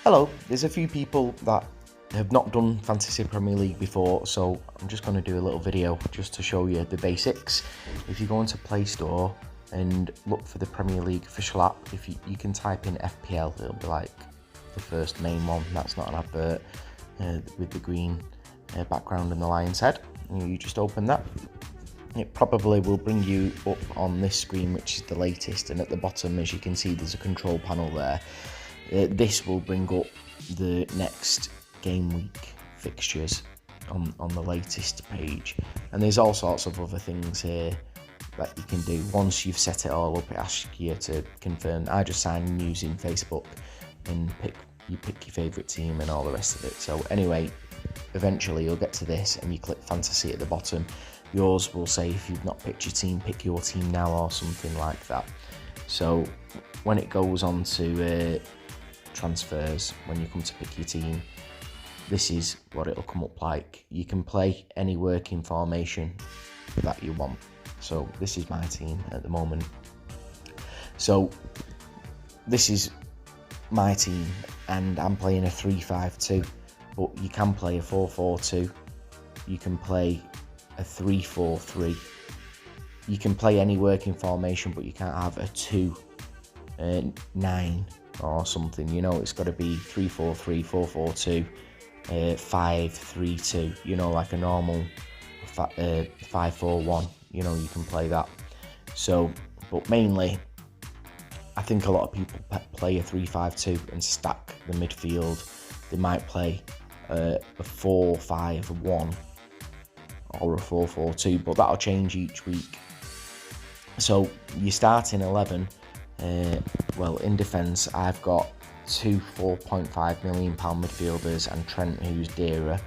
Hello, there's a few people that have not done Fantasy Premier League before, so I'm just going to do a little video just to show you the basics. If you go into Play Store and look for the Premier League official app, if you can type in FPL, it'll be like the first main one. That's not an advert with the green background and the lion's head. You just open that. It probably will bring you up on this screen, which is the latest, and at the bottom, as you can see, there's a control panel there. This will bring up the next game week fixtures on the latest page, and there's all sorts of other things here that you can do. Once you've set it all up, it asks you to confirm. I just sign in using Facebook and you pick your favourite team and all the rest of it. So anyway, eventually you'll get to this and you click fantasy at the bottom. Yours will say, if you've not picked your team, pick your team now, or something like that. So when it goes on to transfers, when you come to pick your team, this is what it'll come up like. You can play any working formation that you want. So this is my team at the moment. So this is my team, and I'm playing a 3-5-2, but you can play a 4-4-2. You can play a 3-4-3. You can play any working formation, but you can't have a 2-9 or something. You know, it's got to be 3-4-3, 4-4-2, 5-3-2. You know, like a normal 5-4-1. You know, you can play that. So, but mainly, I think a lot of people play a 3-5-2 and stack the midfield. They might play a 4-5-1 or a 4-4-2, but that'll change each week. So you start in 11. Well, in defence, I've got two £4.5 million midfielders and Trent, who's dearer.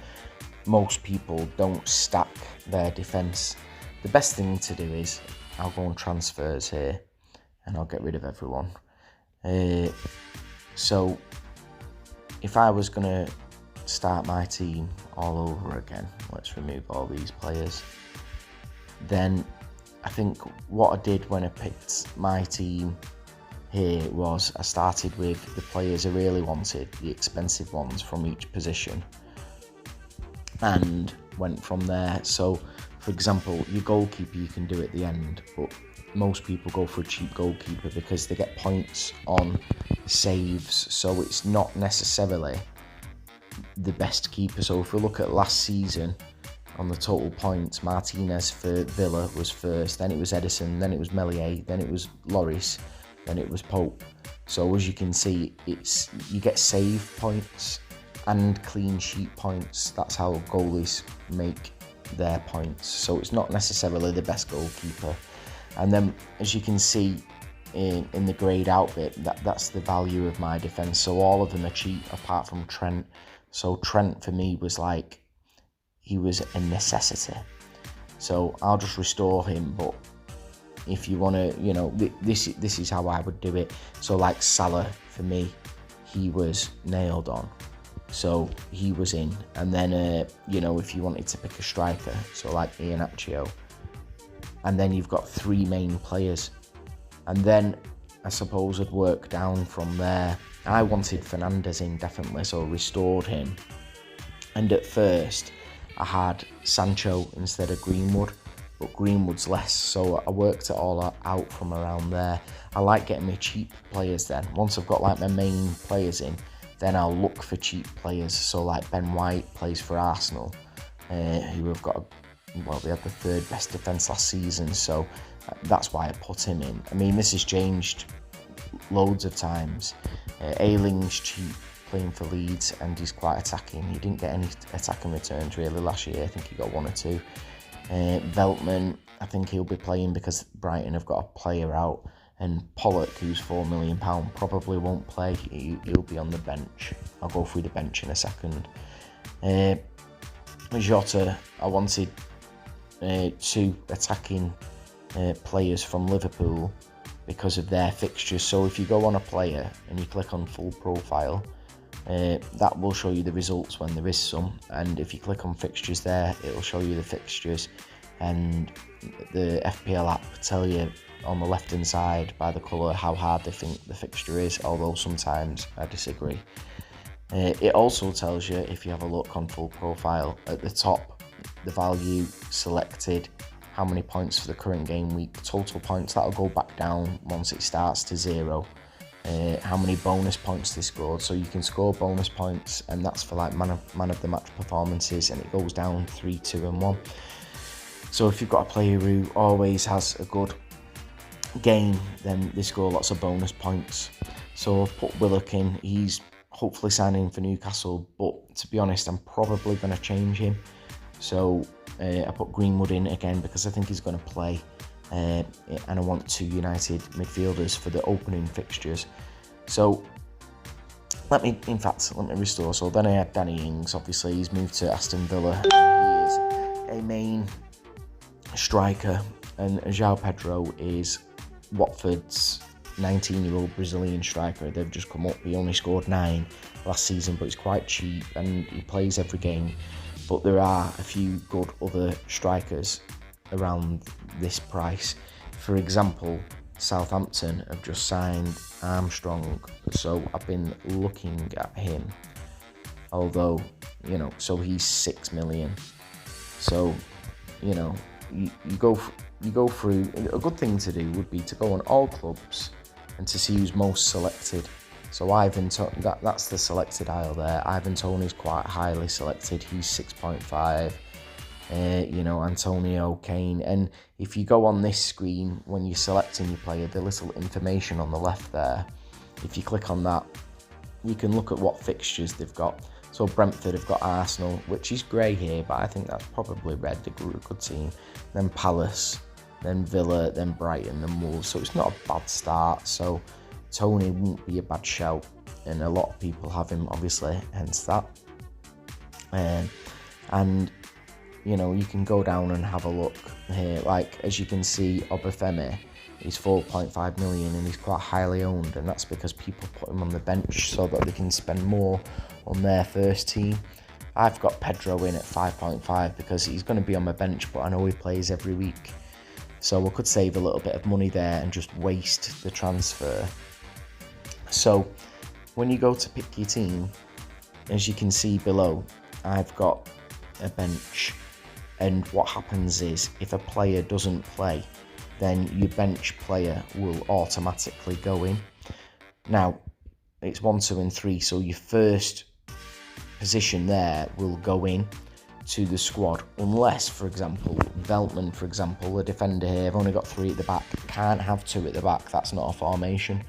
Most people don't stack their defence. The best thing to do is, I'll go on transfers here and I'll get rid of everyone. So if I was going to start my team all over again, let's remove all these players, then I think what I did when I picked my team here was I started with the players I really wanted, the expensive ones from each position, and went from there. So for example, your goalkeeper you can do at the end, but most people go for a cheap goalkeeper because they get points on saves, so it's not necessarily the best keeper. So if we look at last season, on the total points, Martinez for Villa was first, then it was Edison, then it was Meslier, then it was Lloris, then it was Pope. So as you can see, you get save points and clean sheet points. That's how goalies make their points. So it's not necessarily the best goalkeeper. And then as you can see in the greyed out bit, that's the value of my defence. So all of them are cheap apart from Trent. So Trent for me was like, he was a necessity. So I'll just restore him, but if you want to, you know, this is how I would do it. So like Salah, for me, he was nailed on. So he was in. And then, you know, if you wanted to pick a striker, so like Iheanacho, and then you've got three main players. And then I suppose I'd work down from there. I wanted Fernandes in, definitely, so I restored him. And at first, I had Sancho instead of Greenwood, but Greenwood's less, so I worked it all out from around there. I like getting my cheap players then. Once I've got like my main players in, then I'll look for cheap players. So like Ben White plays for Arsenal, who have got, well, they had the third best defence last season, so that's why I put him in. I mean, this has changed loads of times. Ayling's cheap, playing for Leeds, and he's quite attacking. He didn't get any attacking returns really last year. I think he got one or two. Veltman, I think he'll be playing because Brighton have got a player out, and Pollock, who's £4 million, probably won't play. He'll be on the bench. I'll go through the bench in a second. Jota, I wanted two attacking players from Liverpool because of their fixtures. So if you go on a player and you click on full profile, that will show you the results when there is some, and if you click on fixtures there, it'll show you the fixtures, and the FPL app tell you on the left hand side by the colour how hard they think the fixture is, although sometimes I disagree. It also tells you, if you have a look on full profile, at the top, the value selected, how many points for the current game week, total points, that'll go back down once it starts to 0. How many bonus points they scored, so you can score bonus points, and that's for like man of the match performances, and it goes down 3, 2 and 1. So if you've got a player who always has a good game, then they score lots of bonus points. So I've put Willock in. He's hopefully signing for Newcastle, but to be honest, I'm probably going to change him. So I put Greenwood in again because I think he's going to play, and I want 2 United midfielders for the opening fixtures. So let me restore. So then I had Danny Ings. Obviously, he's moved to Aston Villa. He is a main striker, and João Pedro is Watford's 19-year-old Brazilian striker. They've just come up. He only scored 9 last season, but he's quite cheap and he plays every game. But there are a few good other strikers around this price. For example, Southampton have just signed Armstrong, so I've been looking at him. Although, so he's 6 million. So, you go through. A good thing to do would be to go on all clubs and to see who's most selected. So that's the selected aisle there. Ivan Toney's quite highly selected. He's 6.5. Antonio, Kane. And if you go on this screen, when you're selecting your player, the little information on the left there, if you click on that, you can look at what fixtures they've got. So Brentford have got Arsenal, which is grey here, but I think that's probably red. They're a good team. Then Palace, then Villa, then Brighton, then Wolves. So it's not a bad start. So Tony won't be a bad shout, and a lot of people have him, obviously, hence that. And you can go down and have a look here. Like, as you can see, Obafemi, he's 4.5 million and he's quite highly owned, and that's because people put him on the bench so that they can spend more on their first team. I've got Pedro in at 5.5 because he's going to be on my bench, but I know he plays every week. So I could save a little bit of money there and just waste the transfer. So when you go to pick your team, as you can see below, I've got a bench. And what happens is, if a player doesn't play, then your bench player will automatically go in. Now, it's 1, 2 and 3, so your first position there will go in to the squad, unless, for example, Veltman, for example, the defender here, I've only got 3 at the back, can't have 2 at the back, that's not a formation.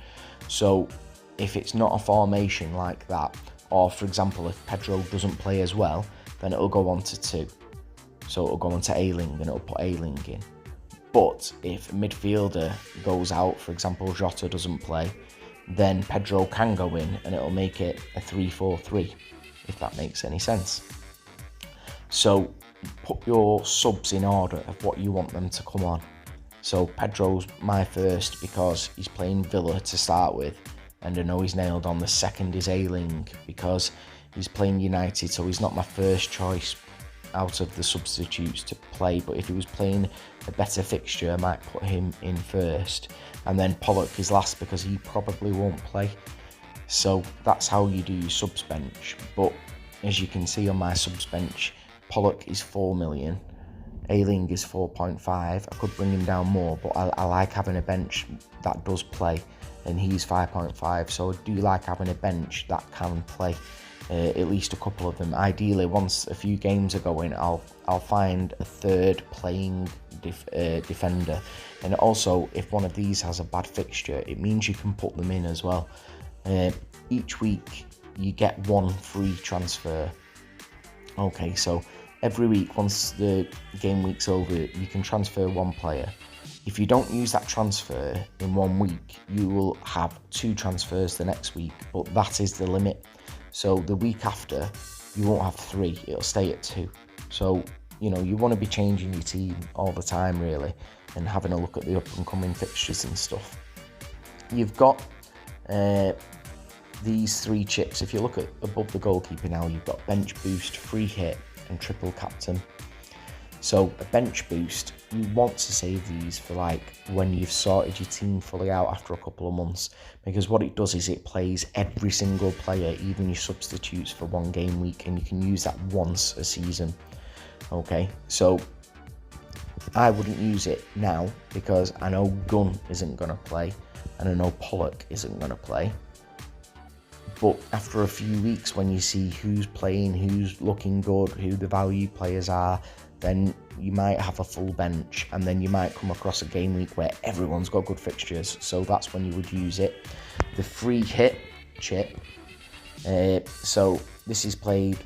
So if it's not a formation like that, or for example, if Pedro doesn't play as well, then it'll go on to 2. So it'll go on to Ayling and it'll put Ayling in. But if a midfielder goes out, for example, Jota doesn't play, then Pedro can go in and it'll make it a 3-4-3, if that makes any sense. So put your subs in order of what you want them to come on. So Pedro's my first because he's playing Villa to start with, and I know he's nailed on. The second is Ayling because he's playing United, so he's not my first choice out of the substitutes to play, but if he was playing a better fixture, I might put him in first. And then Pollock is last because he probably won't play. So that's how you do your subs bench. But as you can see on my subs bench, Pollock is 4 million, Ayling is 4.5. I could bring him down more, but I like having a bench that does play, and he's 5.5. So I do like having a bench that can play. At least a couple of them. Ideally, once a few games are going, I'll find a third playing defender. And also, if one of these has a bad fixture, it means you can put them in as well. Each week, you get 1 free transfer. Okay, so every week, once the game week's over, you can transfer 1 player. If you don't use that transfer in 1 week, you will have 2 transfers the next week, but that is the limit. So the week after, you won't have 3, it'll stay at 2. So, you want to be changing your team all the time, really, and having a look at the up-and-coming fixtures and stuff. You've got these 3 chips. If you look at above the goalkeeper now, you've got bench boost, free hit, and triple captain. So a bench boost, you want to save these for like when you've sorted your team fully out after a couple of months, because what it does is it plays every single player, even your substitutes, for 1 game week, and you can use that once a season. Okay, so I wouldn't use it now because I know Gunn isn't going to play and I know Pollock isn't going to play. But after a few weeks, when you see who's playing, who's looking good, who the value players are, then you might have a full bench, and then you might come across a game week where everyone's got good fixtures. So that's when you would use it. The free hit chip. So this is played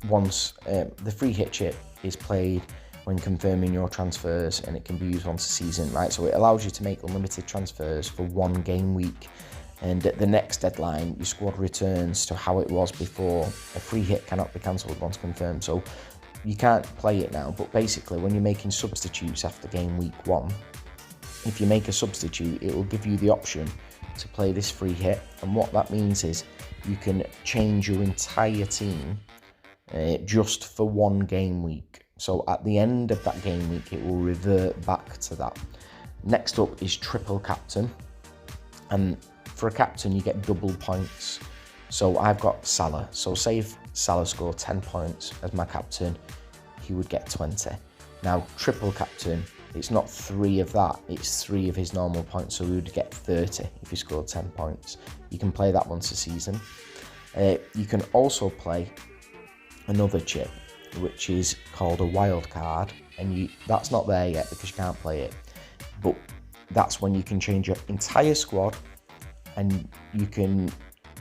once. The free hit chip is played when confirming your transfers, and it can be used once a season, right? So it allows you to make unlimited transfers for 1 game week. And at the next deadline, your squad returns to how it was before. A free hit cannot be cancelled once confirmed. So you can't play it now, but basically when you're making substitutes after game week 1, if you make a substitute, it will give you the option to play this free hit. And what that means is you can change your entire team just for 1 game week. So at the end of that game week, it will revert back to that. Next up is triple captain. And for a captain, you get double points. So I've got Salah. So say if Salah scored 10 points as my captain, he would get 20. Now, triple captain, it's not 3 of that, it's 3 of his normal points, so he would get 30 if he scored 10 points. You can play that once a season. You can also play another chip, which is called a wild card, and that's not there yet because you can't play it. But that's when you can change your entire squad, and you can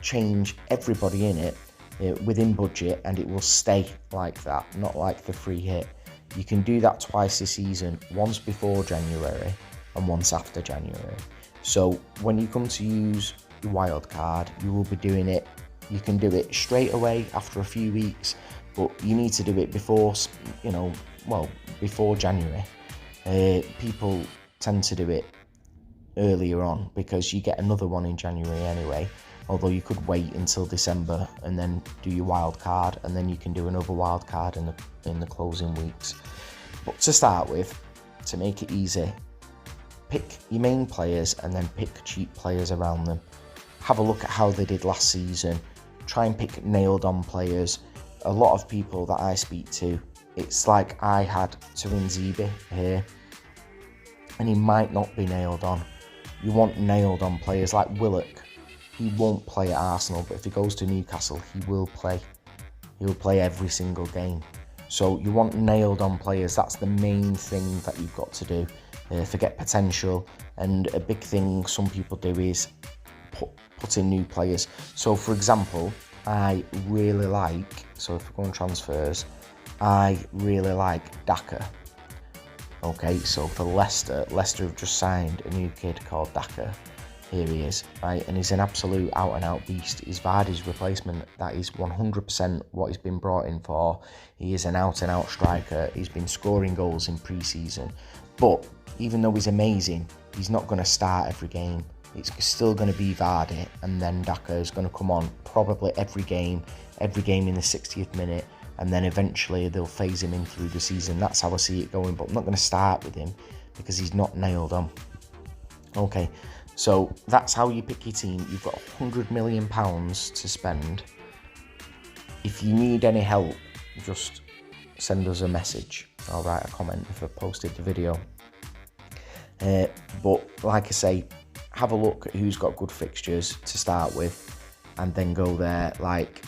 change everybody in it within budget, and it will stay like that, not like the free hit. You can do that twice a season, once before January and once after January. So when you come to use the wild card, you will be doing it. You can do it straight away after a few weeks, but you need to do it before, before January. People tend to do it earlier on because you get another one in January anyway, although you could wait until December and then do your wild card, and then you can do another wild card in the closing weeks. But to start with, to make it easy, pick your main players and then pick cheap players around them. Have a look at how they did last season. Try and pick nailed on players. A lot of people that I speak to, it's like I had Turinzibi here, and he might not be nailed on. You want nailed on players like Willock. He won't play at Arsenal, but if he goes to Newcastle, he will play. He'll play every single game. So you want nailed on players. That's the main thing that you've got to do. Forget potential. And a big thing some people do is put in new players. So for example, I really like, so if we go on transfers, I really like Daka. Okay, so for Leicester have just signed a new kid called Daka. Here he is, right? And he's an absolute out-and-out beast. He's Vardy's replacement. That is 100% what he's been brought in for. He is an out-and-out striker. He's been scoring goals in pre-season. But even though he's amazing, he's not going to start every game. It's still going to be Vardy, and then Daka is going to come on probably every game in the 60th minute, and then eventually they'll phase him in through the season. That's how I see it going, but I'm not going to start with him because he's not nailed on. Okay, so that's how you pick your team. You've got £100 million to spend. If you need any help, just send us a message. I'll write a comment if I posted the video. But like I say, have a look at who's got good fixtures to start with, and then go there. Like,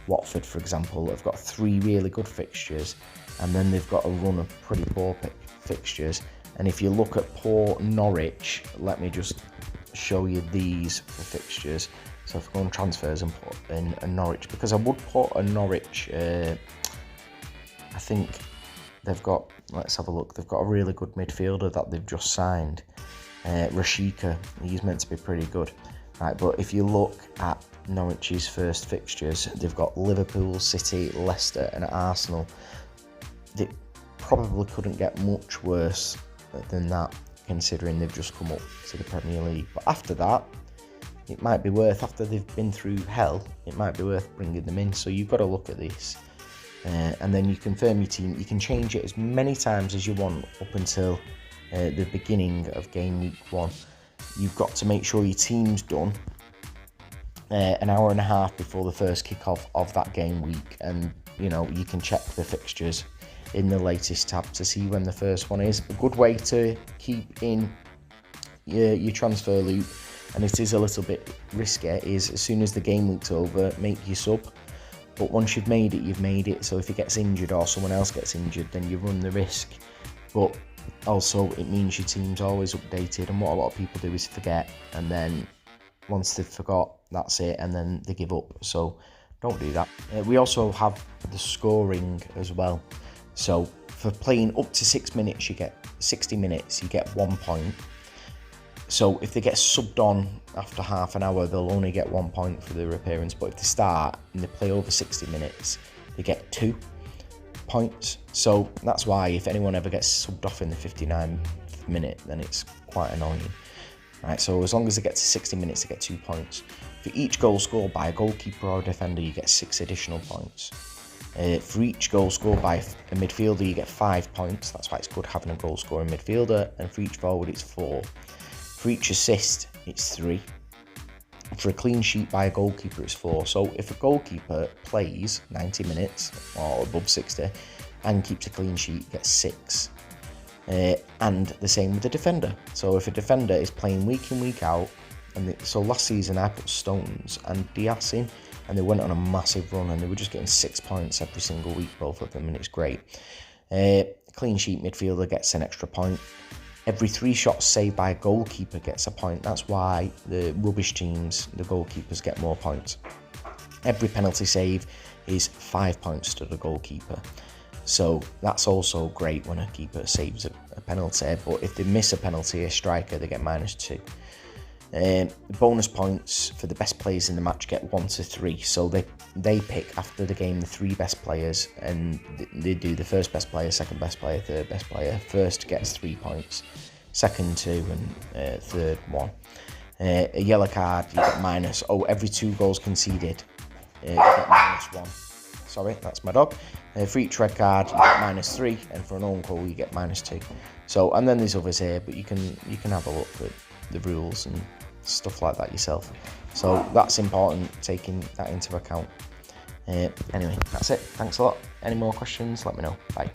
Watford, for example, have got 3 really good fixtures, and then they've got a run of pretty poor fixtures. And if you look at poor Norwich, let me just show you these for fixtures. So if I go on transfers and put in a Norwich, because I would put a Norwich, I think they've got, let's have a look, they've got a really good midfielder that they've just signed, Rashika. He's meant to be pretty good. Right, but if you look at Norwich's first fixtures, they've got Liverpool, City, Leicester and Arsenal. They probably couldn't get much worse than that, considering they've just come up to the Premier League. But after that, it might be worth, after they've been through hell, it might be worth bringing them in. So you've got to look at this. and then you confirm your team. You can change it as many times as you want up until the beginning of game week 1. You've got to make sure your team's done an hour and a half before the first kickoff of that game week, and you can check the fixtures in the latest tab to see when the first one is. A good way to keep in your transfer loop, and it is a little bit risky, is as soon as the game week's over, make your sub. But once you've made it, you've made it. So if he gets injured or someone else gets injured, then you run the risk. But also it means your team's always updated, and what a lot of people do is forget, and then once they've forgot, that's it, and then they give up. So don't do that. We also have the scoring as well. So for playing up to 6 minutes, you get 60 minutes, you get 1 point. So if they get subbed on after half an hour, they'll only get 1 point for their appearance. But if they start and they play over 60 minutes, they get 2 points. So that's why if anyone ever gets subbed off in the 59th minute, then it's quite annoying. Right, so as long as they get to 60 minutes, they get 2 points. For each goal scored by a goalkeeper or a defender, you get 6 additional points. For each goal scored by a midfielder, you get 5 points. That's why it's good having a goal scoring midfielder. And for each forward, it's 4. For each assist, it's 3. For a clean sheet by a goalkeeper, it's 4. So if a goalkeeper plays 90 minutes or above 60 and keeps a clean sheet, gets 6. And the same with the defender. So if a defender is playing week in, week out, so last season I put Stones and Diaz in, and they went on a massive run, and they were just getting 6 points every single week, both of them, and it's great. Clean sheet midfielder gets an extra point. Every 3 shots saved by a goalkeeper gets a point. That's why the rubbish teams, the goalkeepers, get more points. Every penalty save is 5 points to the goalkeeper. So that's also great when a keeper saves a penalty, but if they miss a penalty, a striker, they get -2. Bonus points for the best players in the match get 1 to 3. So they pick after the game the 3 best players, and they do the first best player, second best player, third best player. First gets 3 points, second 2, and third 1. A yellow card, you get minus. Every 2 goals conceded, you get -1. Sorry, that's my dog. For each red card, you get -3, and for an own goal, you get -2. So, and then there's others here, but you can have a look at the rules and stuff like that yourself. So that's important, taking that into account. Anyway, that's it. Thanks a lot. Any more questions, let me know. Bye.